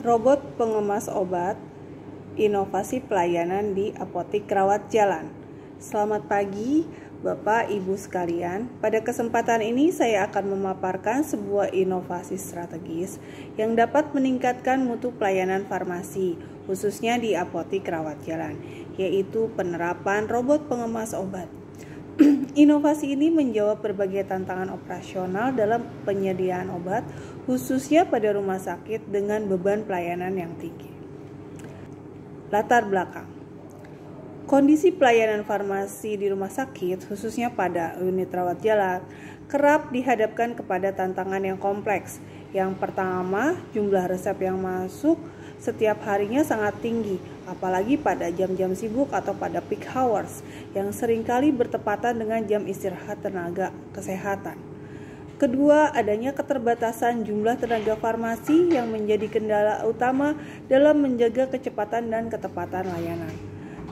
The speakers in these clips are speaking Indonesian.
Robot pengemas obat, inovasi pelayanan di apotik rawat jalan. Selamat pagi Bapak Ibu sekalian. Pada kesempatan ini saya akan memaparkan sebuah inovasi strategis yang dapat meningkatkan mutu pelayanan farmasi, khususnya di apotik rawat jalan, yaitu penerapan robot pengemas obat. Inovasi ini menjawab berbagai tantangan operasional dalam penyediaan obat, khususnya pada rumah sakit dengan beban pelayanan yang tinggi. Latar belakang. Kondisi pelayanan farmasi di rumah sakit, khususnya pada unit rawat jalan, kerap dihadapkan kepada tantangan yang kompleks. Yang pertama, jumlah resep yang masuk setiap harinya sangat tinggi, apalagi pada jam-jam sibuk atau pada peak hours, yang seringkali bertepatan dengan jam istirahat tenaga kesehatan. Kedua, adanya keterbatasan jumlah tenaga farmasi yang menjadi kendala utama dalam menjaga kecepatan dan ketepatan layanan.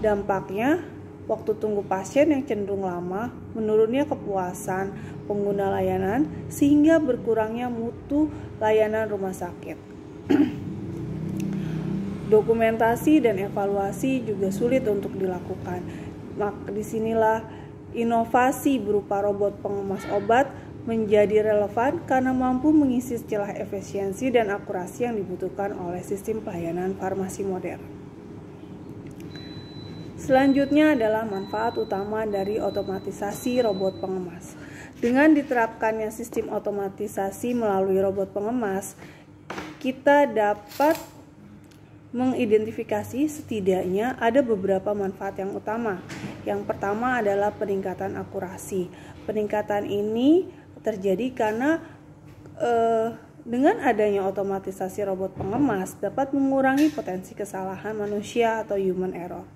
Dampaknya, waktu tunggu pasien yang cenderung lama, menurunnya kepuasan pengguna layanan, sehingga berkurangnya mutu layanan rumah sakit. Dokumentasi dan evaluasi juga sulit untuk dilakukan. Maka disinilah inovasi berupa robot pengemas obat menjadi relevan karena mampu mengisi celah efisiensi dan akurasi yang dibutuhkan oleh sistem pelayanan farmasi modern. Selanjutnya adalah manfaat utama dari otomatisasi robot pengemas. Dengan diterapkannya sistem otomatisasi melalui robot pengemas, kita dapat mengidentifikasi setidaknya ada beberapa manfaat yang utama. Yang pertama adalah peningkatan akurasi. Peningkatan ini terjadi karena dengan adanya otomatisasi robot pengemas dapat mengurangi potensi kesalahan manusia atau human error.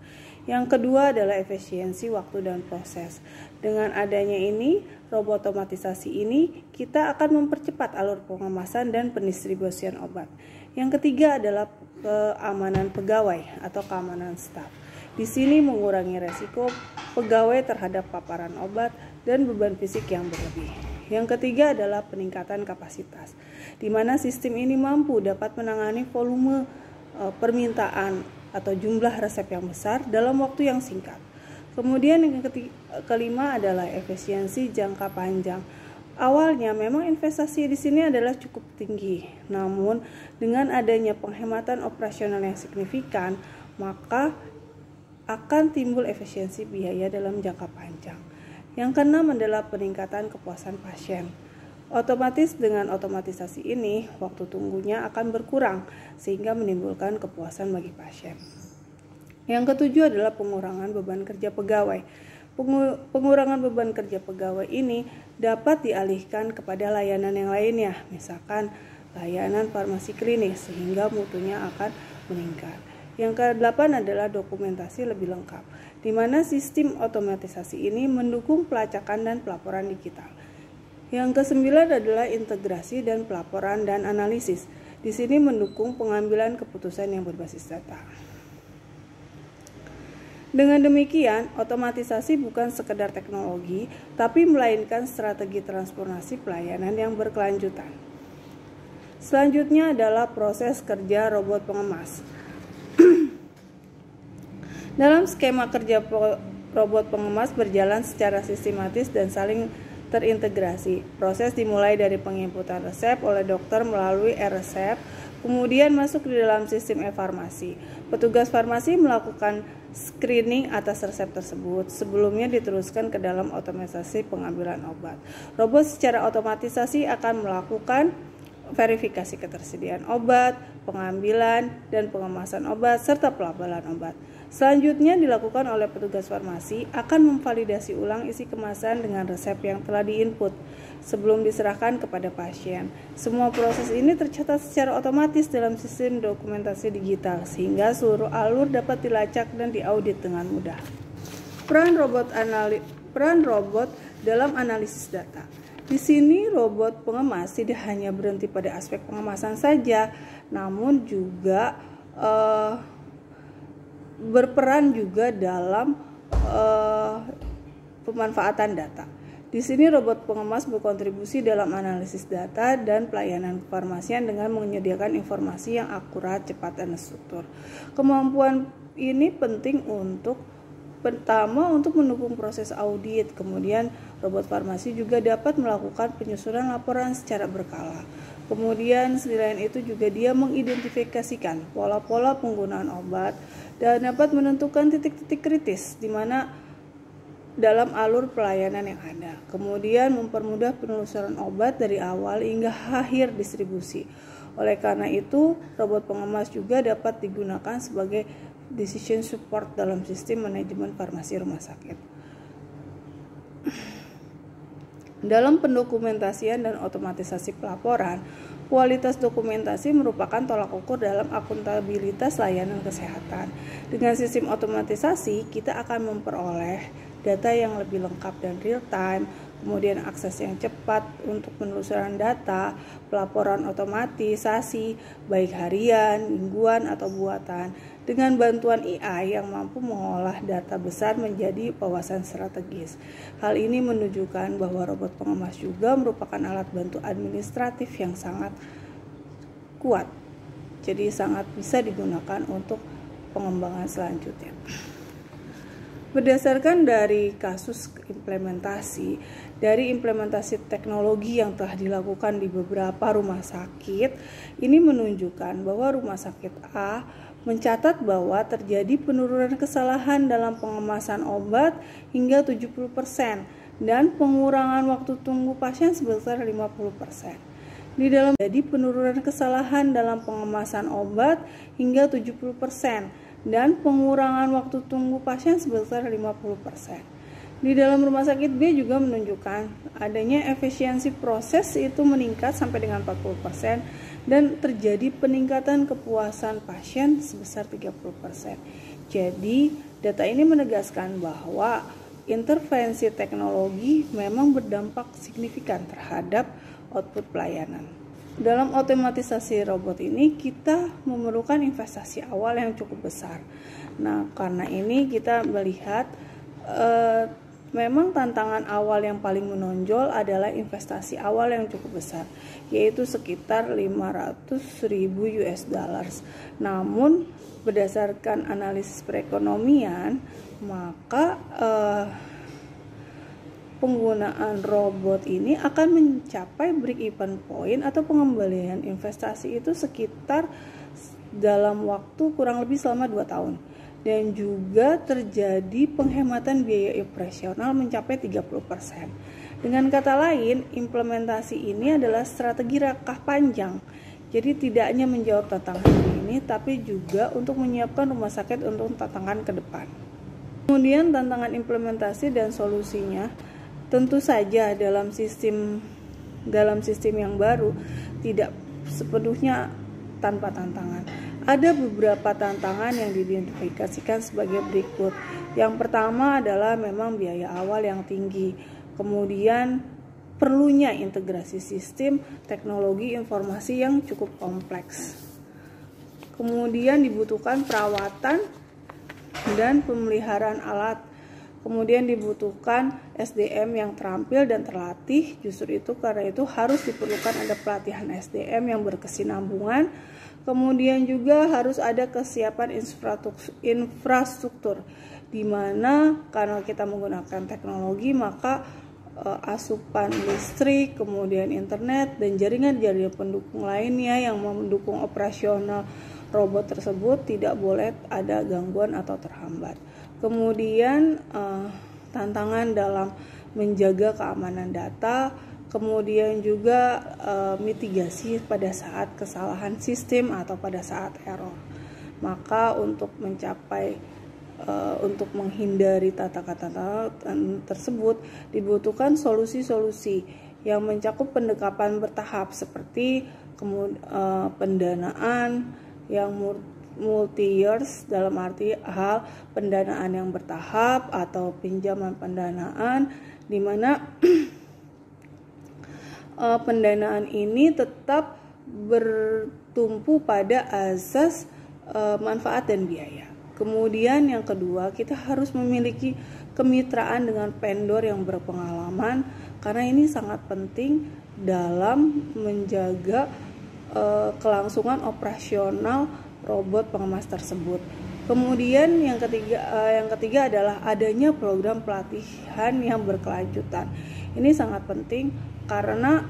Yang kedua adalah efisiensi waktu dan proses. Dengan adanya ini, robot otomatisasi ini, kita akan mempercepat alur pengemasan dan pendistribusian obat. Yang ketiga adalah keamanan pegawai atau keamanan staf. Di sini mengurangi resiko pegawai terhadap paparan obat dan beban fisik yang berlebih. Yang ketiga adalah peningkatan kapasitas, di mana sistem ini mampu dapat menangani volume permintaan atau jumlah resep yang besar dalam waktu yang singkat. Kemudian yang kelima adalah efisiensi jangka panjang. Awalnya memang investasi di sini adalah cukup tinggi, namun dengan adanya penghematan operasional yang signifikan, maka akan timbul efisiensi biaya dalam jangka panjang. Yang keenam adalah peningkatan kepuasan pasien. Otomatis dengan otomatisasi ini, waktu tunggunya akan berkurang sehingga menimbulkan kepuasan bagi pasien. Yang ketujuh adalah pengurangan beban kerja pegawai. Pengurangan beban kerja pegawai ini dapat dialihkan kepada layanan yang lainnya, misalkan layanan farmasi klinis, sehingga mutunya akan meningkat. Yang ke-8 adalah dokumentasi lebih lengkap, di mana sistem otomatisasi ini mendukung pelacakan dan pelaporan digital. Yang ke-9 adalah integrasi dan pelaporan dan analisis. Di sini mendukung pengambilan keputusan yang berbasis data. Dengan demikian, otomatisasi bukan sekedar teknologi, tapi melainkan strategi transformasi pelayanan yang berkelanjutan. Selanjutnya adalah proses kerja robot pengemas. Dalam skema kerja robot pengemas berjalan secara sistematis dan saling terintegrasi. Proses dimulai dari penginputan resep oleh dokter melalui e-resep, kemudian masuk di dalam sistem e-farmasi. Petugas farmasi melakukan screening atas resep tersebut, sebelumnya diteruskan ke dalam otomatisasi pengambilan obat. Robot secara otomatisasi akan melakukan verifikasi ketersediaan obat, pengambilan dan pengemasan obat, serta pelabelan obat. Selanjutnya dilakukan oleh petugas farmasi akan memvalidasi ulang isi kemasan dengan resep yang telah diinput sebelum diserahkan kepada pasien. Semua proses ini tercatat secara otomatis dalam sistem dokumentasi digital sehingga seluruh alur dapat dilacak dan diaudit dengan mudah. Peran robot dalam analisis data. Di sini robot pengemas tidak hanya berhenti pada aspek pengemasan saja, namun juga berperan juga dalam pemanfaatan data. Di sini robot pengemas berkontribusi dalam analisis data dan pelayanan kefarmasian dengan menyediakan informasi yang akurat, cepat, dan struktur. Kemampuan ini penting untuk pertama untuk mendukung proses audit. Kemudian robot farmasi juga dapat melakukan penyusunan laporan secara berkala. Kemudian selain itu juga dia mengidentifikasikan pola-pola penggunaan obat dan dapat menentukan titik-titik kritis di mana dalam alur pelayanan yang ada. Kemudian mempermudah penelusuran obat dari awal hingga akhir distribusi. Oleh karena itu, robot pengemas juga dapat digunakan sebagai decision support dalam sistem manajemen farmasi rumah sakit. Dalam pendokumentasian dan otomatisasi pelaporan, kualitas dokumentasi merupakan tolak ukur dalam akuntabilitas layanan kesehatan. Dengan sistem otomatisasi, kita akan memperoleh data yang lebih lengkap dan real time, kemudian akses yang cepat untuk penelusuran data, pelaporan otomatisasi, baik harian, mingguan, atau buatan, dengan bantuan AI yang mampu mengolah data besar menjadi wawasan strategis. Hal ini menunjukkan bahwa robot pengemas juga merupakan alat bantu administratif yang sangat kuat, jadi sangat bisa digunakan untuk pengembangan selanjutnya. Berdasarkan dari kasus implementasi, dari implementasi teknologi yang telah dilakukan di beberapa rumah sakit, ini menunjukkan bahwa rumah sakit A mencatat bahwa terjadi penurunan kesalahan dalam pengemasan obat hingga 70% dan pengurangan waktu tunggu pasien sebesar 50%. Di dalam jadi penurunan kesalahan dalam pengemasan obat hingga 70% dan pengurangan waktu tunggu pasien sebesar 50%. Di dalam rumah sakit B juga menunjukkan adanya efisiensi proses itu meningkat sampai dengan 40% dan terjadi peningkatan kepuasan pasien sebesar 30%. Jadi, data ini menegaskan bahwa intervensi teknologi memang berdampak signifikan terhadap output pelayanan. Dalam otomatisasi robot ini kita memerlukan investasi awal yang cukup besar. Nah, karena ini kita melihat memang tantangan awal yang paling menonjol adalah investasi awal yang cukup besar, yaitu sekitar 500.000 US dollars. Namun berdasarkan analisis perekonomian, maka penggunaan robot ini akan mencapai break-even point atau pengembalian investasi itu sekitar dalam waktu kurang lebih selama 2 tahun. Dan juga terjadi penghematan biaya operasional mencapai 30%. Dengan kata lain, implementasi ini adalah strategi jangka panjang. Jadi tidak hanya menjawab tantangan ini, tapi juga untuk menyiapkan rumah sakit untuk tantangan ke depan. Kemudian tantangan implementasi dan solusinya, tentu saja dalam sistem yang baru tidak sepenuhnya tanpa tantangan. Ada beberapa tantangan yang diidentifikasikan sebagai berikut. Yang pertama adalah memang biaya awal yang tinggi. Kemudian perlunya integrasi sistem teknologi informasi yang cukup kompleks. Kemudian dibutuhkan perawatan dan pemeliharaan alat. Kemudian dibutuhkan SDM yang terampil dan terlatih. Justru itu karena itu harus diperlukan ada pelatihan SDM yang berkesinambungan. Kemudian juga harus ada kesiapan infrastruktur di mana karena kita menggunakan teknologi maka asupan listrik, kemudian internet dan jaringan-jaringan pendukung lainnya yang mendukung operasional robot tersebut tidak boleh ada gangguan atau terhambat. Kemudian tantangan dalam menjaga keamanan data, kemudian juga mitigasi pada saat kesalahan sistem atau pada saat error. Maka untuk menghindari tantangan tersebut dibutuhkan solusi-solusi yang mencakup pendekatan bertahap seperti pendanaan yang multi years dalam arti hal pendanaan yang bertahap atau pinjaman pendanaan di mana pendanaan ini tetap bertumpu pada asas manfaat dan biaya. Kemudian yang kedua, kita harus memiliki kemitraan dengan vendor yang berpengalaman karena ini sangat penting dalam menjaga kelangsungan operasional robot pengemas tersebut. Kemudian yang ketiga adalah adanya program pelatihan yang berkelanjutan. Ini sangat penting karena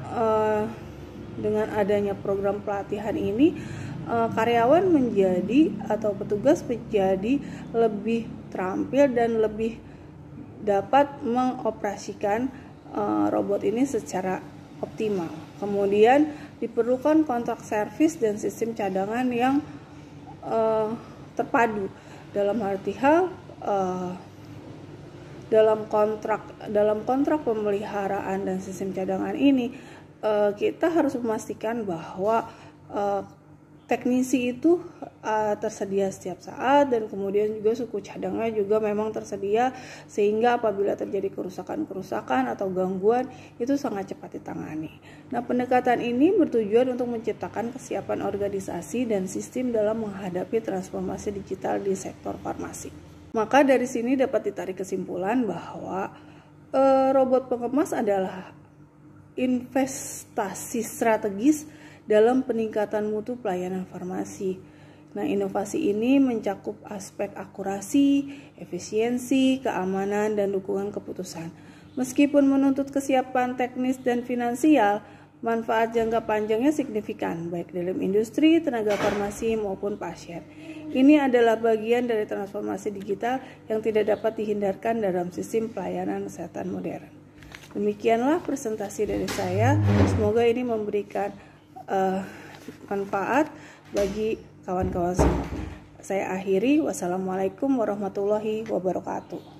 dengan adanya program pelatihan ini karyawan menjadi atau petugas menjadi lebih terampil dan lebih dapat mengoperasikan robot ini secara optimal. Kemudian diperlukan kontrak servis dan sistem cadangan yang terpadu. Dalam arti hal dalam kontrak pemeliharaan dan sistem cadangan ini kita harus memastikan bahwa teknisi itu tersedia setiap saat dan kemudian juga suku cadangnya juga memang tersedia sehingga apabila terjadi kerusakan atau gangguan itu sangat cepat ditangani. Nah, pendekatan ini bertujuan untuk menciptakan kesiapan organisasi dan sistem dalam menghadapi transformasi digital di sektor farmasi. Maka dari sini dapat ditarik kesimpulan bahwa robot pengemas adalah investasi strategis dalam peningkatan mutu pelayanan farmasi. Nah, inovasi ini mencakup aspek akurasi, efisiensi, keamanan, dan dukungan keputusan. Meskipun menuntut kesiapan teknis dan finansial, manfaat jangka panjangnya signifikan, baik dalam industri, tenaga farmasi, maupun pasien. Ini adalah bagian dari transformasi digital yang tidak dapat dihindarkan dalam sistem pelayanan kesehatan modern. Demikianlah presentasi dari saya. Semoga ini memberikan manfaat bagi kawan-kawan semua. Saya akhiri. Wassalamualaikum warahmatullahi wabarakatuh.